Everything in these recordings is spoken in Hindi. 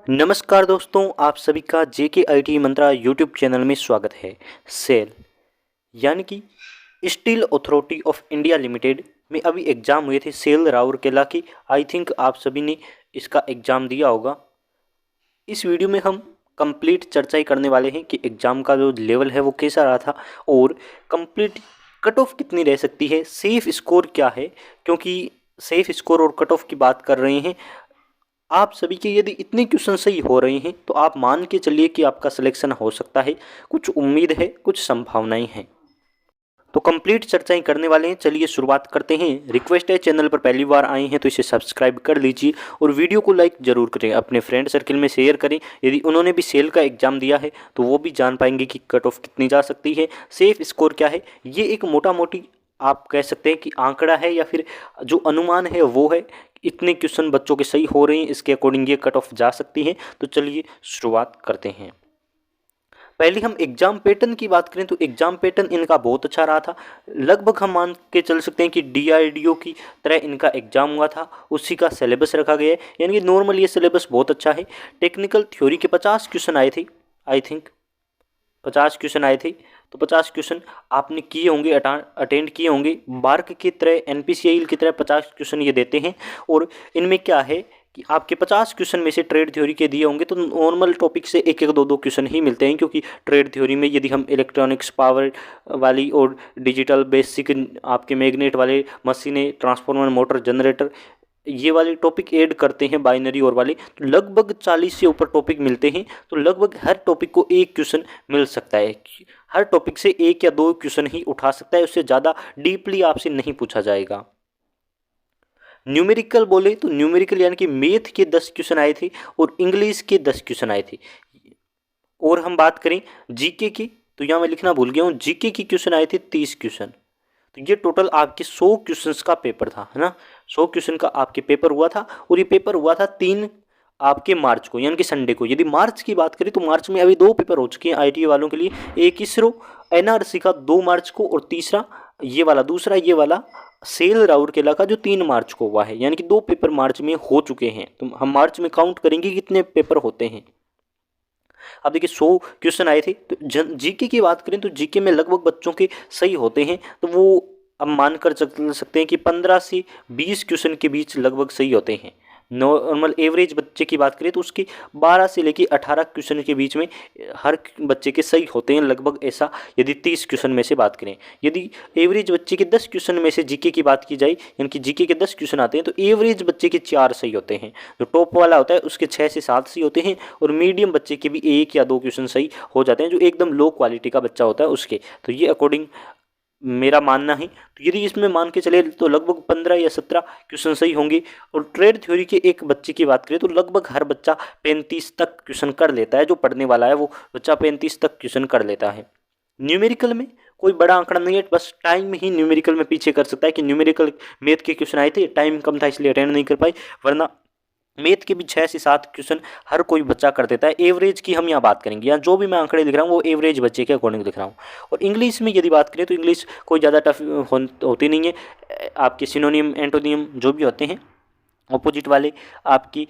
नमस्कार दोस्तों, आप सभी का जेके आईटी मंत्रा यूट्यूब चैनल में स्वागत है। सेल यानी कि steel authority of India limited में अभी एग्ज़ाम हुए थे सेल राउरकेला की। आई थिंक आप सभी ने इसका एग्ज़ाम दिया होगा। इस वीडियो में हम कंप्लीट चर्चा ही करने वाले हैं कि एग्ज़ाम का जो लेवल है वो कैसा रहा था और कंप्लीट कट ऑफ कितनी रह सकती है, सेफ स्कोर क्या है। क्योंकि सेफ स्कोर और कट ऑफ की बात कर रहे हैं, आप सभी के यदि इतने क्वेश्चन सही हो रहे हैं तो आप मान के चलिए कि आपका सिलेक्शन हो सकता है। कुछ उम्मीद है, कुछ संभावनाएं हैं, तो कंप्लीट चर्चाएं करने वाले हैं। चलिए शुरुआत करते हैं। रिक्वेस्ट है, चैनल पर पहली बार आए हैं तो इसे सब्सक्राइब कर लीजिए और वीडियो को लाइक जरूर करें, अपने फ्रेंड सर्कल में शेयर करें। यदि उन्होंने भी सेल का एग्जाम दिया है तो वो भी जान पाएंगे कि कट ऑफ कितनी जा सकती है, सेफ स्कोर क्या है। ये एक मोटा मोटी आप कह सकते हैं कि आंकड़ा है या फिर जो अनुमान है वो है। इतने क्वेश्चन बच्चों के सही हो रहे हैं, इसके अकॉर्डिंग ये कट ऑफ जा सकती है। तो चलिए शुरुआत करते हैं। पहले हम एग्जाम पैटर्न की बात करें तो एग्जाम पैटर्न इनका बहुत अच्छा रहा था। लगभग हम मान के चल सकते हैं कि डीआरडीओ की तरह इनका एग्जाम हुआ था, उसी का सिलेबस रखा गया है। यानी कि नॉर्मल ये सिलेबस बहुत अच्छा है। टेक्निकल थ्योरी के 50 क्वेश्चन आए थे, आई थिंक 50 क्वेश्चन आए थे। तो 50 क्वेश्चन आपने किए होंगे, अटेंड किए होंगे। मार्क की तरह एनपीसीआई की तरह 50 क्वेश्चन ये देते हैं। और इनमें क्या है कि आपके 50 क्वेश्चन में से ट्रेड थ्योरी के दिए होंगे तो नॉर्मल टॉपिक से एक एक दो दो क्वेश्चन ही मिलते हैं। क्योंकि ट्रेड थ्योरी में यदि हम इलेक्ट्रॉनिक्स, पावर वाली और डिजिटल बेसिक, आपके मैग्नेट वाले मशीनें, ट्रांसफार्मर, मोटर, जनरेटर, ये वाले टॉपिक ऐड करते हैं, बाइनरी और वाले, तो लगभग 40 से ऊपर टॉपिक मिलते हैं। तो लगभग हर टॉपिक को एक क्वेश्चन मिल सकता है। हर टॉपिक से एक या दो क्वेश्चन ही उठा सकता है, उससे ज़्यादा डीपली आपसे नहीं पूछा जाएगा। न्यूमेरिकल बोले तो न्यूमेरिकल यानी कि मैथ के 10 क्वेश्चन आए थे और इंग्लिश के 10 क्वेश्चन आए थे। और हम बात करें जीके की तो यहाँ मैं लिखना भूल गया हूँ, जीके की क्वेश्चन आए थे 30 क्वेश्चन। तो ये टोटल आपके 100 क्वेश्चंस का पेपर था, है ना। 100 क्वेश्चन का आपके पेपर हुआ था और ये पेपर हुआ था 3 आपके मार्च को, यानी कि संडे को। यदि मार्च की बात करें तो मार्च में अभी 2 पेपर हो चुके हैं आईटीआई वालों के लिए। एक इसरो एनआरसी का 2 मार्च को और तीसरा ये वाला, दूसरा ये वाला सेल राउरकेला का जो 3 मार्च को हुआ है। यानी कि 2 पेपर मार्च में हो चुके हैं। तो हम मार्च में काउंट करेंगे कितने पेपर होते हैं। अब देखिए 100 क्वेश्चन आए थे। तो जीके की बात करें तो जीके में लगभग बच्चों के सही होते हैं। तो वो अब मानकर चल सकते हैं कि 15 से 20 क्वेश्चन के बीच लगभग सही होते हैं। नॉर्मल एवरेज बच्चे की बात करें तो उसके 12 से लेकर 18 क्वेश्चन के बीच में हर बच्चे के सही होते हैं लगभग, ऐसा यदि 30 क्वेश्चन में से बात करें। यदि एवरेज बच्चे के 10 क्वेश्चन में से जीके की बात की जाए, यानी कि जीके के 10 क्वेश्चन आते हैं तो एवरेज बच्चे के 4 सही होते हैं। जो टॉप वाला होता है उसके 6 से 7 सही होते हैं और मीडियम बच्चे के भी 1 या 2 क्वेश्चन सही हो जाते हैं, जो एकदम लो क्वालिटी का बच्चा होता है उसके। तो ये अकॉर्डिंग मेरा मानना है। तो यदि इसमें मान के चले तो लगभग 15 या 17 क्वेश्चन सही होंगे। और ट्रेड थ्योरी के एक बच्चे की बात करें तो लगभग हर बच्चा 35 तक क्वेश्चन कर लेता है। जो पढ़ने वाला है वो बच्चा 35 तक क्वेश्चन कर लेता है। न्यूमेरिकल में कोई बड़ा आंकड़ा नहीं है, बस टाइम ही न्यूमेरिकल में पीछे कर सकता है कि न्यूमेरिकल मैथ के क्वेश्चन आए थे, टाइम कम था इसलिए अटेंड नहीं कर पाए, वरना मैथ के भी 6 से 7 क्वेश्चन हर कोई बच्चा कर देता है। एवरेज की हम यहाँ बात करेंगे, यहाँ जो भी मैं आंकड़े लिख रहा हूँ वो एवरेज बच्चे के अकॉर्डिंग लिख रहा हूँ। और इंग्लिश में यदि बात करें तो इंग्लिश कोई ज़्यादा टफ होती नहीं है। आपके सिनोनियम, एंटोनियम जो भी होते हैं ऑपोजिट वाले, आपकी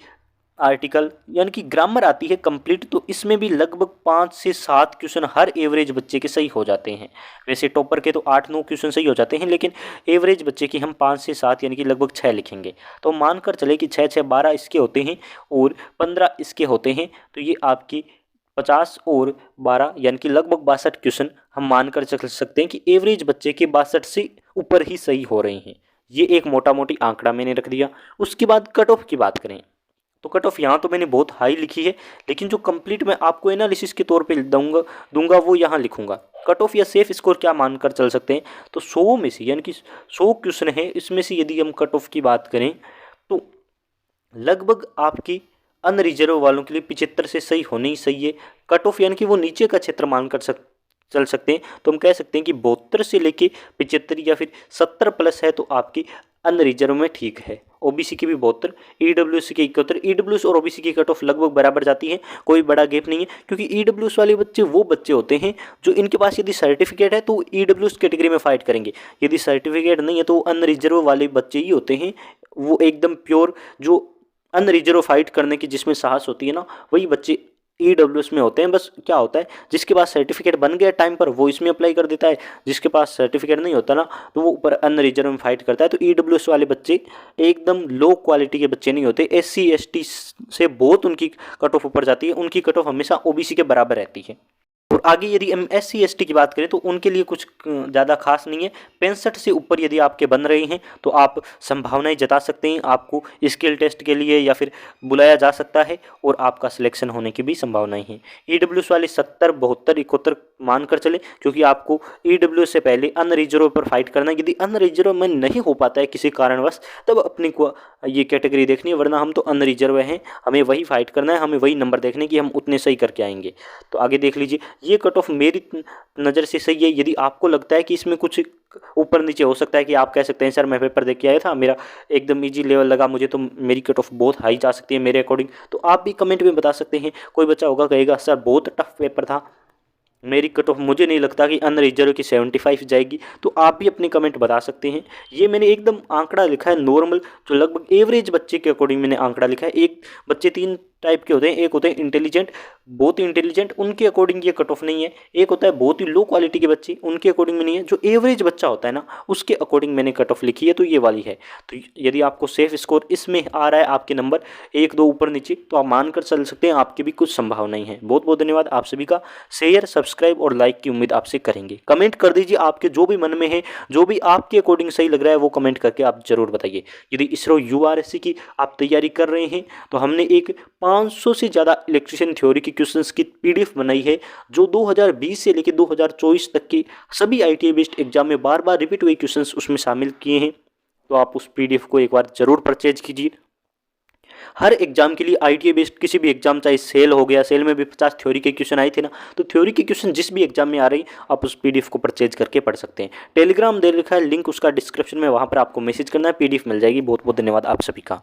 आर्टिकल यानी कि ग्रामर आती है कंप्लीट, तो इसमें भी लगभग 5 से 7 क्वेश्चन हर एवरेज बच्चे के सही हो जाते हैं। वैसे टॉपर के तो 8-9 क्वेश्चन सही हो जाते हैं, लेकिन एवरेज बच्चे की हम 5 से 7 यानी कि लगभग 6 लिखेंगे। तो मानकर चले कि 6 6 12 इसके होते हैं और 15 इसके होते हैं। तो ये आपकी 50 और 12 यानी कि लगभग 62 क्वेश्चन हम मानकर चल सकते हैं कि एवरेज बच्चे के 62 से ऊपर ही सही हो रहे हैं। ये एक मोटा मोटी आंकड़ा मैंने रख दिया। उसके बाद कट ऑफ की बात करें तो कट ऑफ यहाँ तो मैंने बहुत हाई लिखी है, लेकिन जो कंप्लीट मैं आपको एनालिसिस के तौर पे दूंगा वो यहाँ लिखूंगा। कट ऑफ या सेफ स्कोर क्या मानकर चल सकते हैं तो 100 में से, यानी कि 100 क्वेश्चन है, इसमें से यदि हम कट ऑफ की बात करें तो लगभग आपकी अनरिजर्व वालों के लिए 75 से सही होने ही सही है। कट ऑफ यानी कि वो नीचे का क्षेत्र मानकर चल सकते हैं। तो हम कह सकते हैं कि 72 से लेके 75 या फिर 70 प्लस है तो आपकी अनरिजर्व में ठीक है। ओबीसी की भी 72, ईडब्ल्यूएस की 71। ईडब्ल्यूएस और ओबीसी की कट ऑफ लगभग बराबर जाती है, कोई बड़ा गैप नहीं है। क्योंकि ईडब्ल्यूएस वाले बच्चे वो बच्चे होते हैं जो इनके पास यदि सर्टिफिकेट है तो ईडब्ल्यूएस कैटेगरी में फाइट करेंगे। यदि सर्टिफिकेट नहीं है तो अनरिजर्व वाले बच्चे ही होते हैं, वो एकदम प्योर जो अनरिजर्व फाइट करने की जिसमें साहस होती है ना, वही बच्चे ईडब्ल्यूएस में होते हैं। बस क्या होता है, जिसके पास सर्टिफिकेट बन गया टाइम पर वो इसमें अप्लाई कर देता है, जिसके पास सर्टिफिकेट नहीं होता ना तो वो ऊपर अनरिजर्व में फाइट करता है। तो ईडब्ल्यूएस वाले बच्चे एकदम लो क्वालिटी के बच्चे नहीं होते, SC ST से बहुत उनकी कट ऑफ ऊपर जाती है, उनकी कट ऑफ हमेशा OBC के बराबर रहती है। और आगे यदि हम SC ST की बात करें तो उनके लिए कुछ ज़्यादा खास नहीं है। 65 से ऊपर यदि आपके बन रहे हैं तो आप संभावनाएं जता सकते हैं, आपको स्किल टेस्ट के लिए या फिर बुलाया जा सकता है और आपका सिलेक्शन होने की भी संभावनाएं हैं। EWS वाले 70, 72, 71 मानकर चले, क्योंकि आपको EWS से पहले अनरिजर्व पर फाइट करना है। यदि अनरिजर्व में नहीं हो पाता है किसी कारणवश तब अपनी को ये कैटेगरी देखनी है, वरना हम तो अनरिजर्व हैं, हमें वही फाइट करना है, हमें वही नंबर देखने कि हम उतने सही करके आएंगे। तो आगे देख लीजिए, ये कट ऑफ मेरी नज़र से सही है। यदि आपको लगता है कि इसमें कुछ ऊपर नीचे हो सकता है कि आप कह सकते हैं सर मैं पेपर देख के आया था, मेरा एकदम इजी लेवल लगा मुझे, तो मेरी कट ऑफ बहुत हाई जा सकती है मेरे अकॉर्डिंग, तो आप भी कमेंट में बता सकते हैं। कोई बच्चा होगा कहेगा सर बहुत टफ पेपर था, मेरी कट ऑफ मुझे नहीं लगता कि अनरिजर्व की 75 जाएगी, तो आप भी अपने कमेंट बता सकते हैं। ये मैंने एकदम आंकड़ा लिखा है नॉर्मल, जो लगभग एवरेज बच्चे के अकॉर्डिंग मैंने आंकड़ा लिखा है। एक बच्चे 3 टाइप के होते हैं, एक होते हैं इंटेलिजेंट, बहुत ही इंटेलिजेंट, उनके अकॉर्डिंग ये कट ऑफ नहीं है। एक होता है बहुत ही लो क्वालिटी के बच्चे, उनके अकॉर्डिंग में नहीं है। जो एवरेज बच्चा होता है ना उसके अकॉर्डिंग मैंने कट ऑफ लिखी है, तो ये वाली है। तो यदि आपको सेफ स्कोर इसमें आ रहा है, आपके नंबर 1-2 ऊपर नीचे, तो आप मानकर चल सकते हैं आपकी भी कुछ संभावनाएं हैं। बहुत बहुत धन्यवाद आप सभी का। शेयर, सब्सक्राइब और लाइक की उम्मीद आपसे करेंगे। कमेंट कर दीजिए आपके जो भी मन में है, जो भी आपके अकॉर्डिंग सही लग रहा है वो कमेंट करके आप जरूर बताइए। यदि इसरो URSC की आप तैयारी कर रहे हैं तो हमने एक 500 से ज़्यादा इलेक्ट्रिशियन थ्योरी की क्वेश्चंस की PDF बनाई है, जो 2020 से लेकर 2024 तक के सभी ITI बेस्ड एग्जाम में बार बार रिपीट हुए क्वेश्चंस उसमें शामिल किए हैं। तो आप उस PDF को एक बार जरूर परचेज कीजिए। हर एग्जाम के लिए ITI बेस्ड किसी भी एग्जाम, चाहे सेल हो गया, सेल में भी 50 थ्योरी के क्वेश्चन आए थे ना, तो थ्योरी के क्वेश्चन जिस भी एग्जाम में आ रही आप उस PDF को परचेज करके पढ़ सकते हैं। टेलीग्राम दे रखा है लिंक उसका डिस्क्रिप्शन में, वहाँ पर आपको मैसेज करना है, PDF मिल जाएगी। बहुत बहुत धन्यवाद आप सभी का।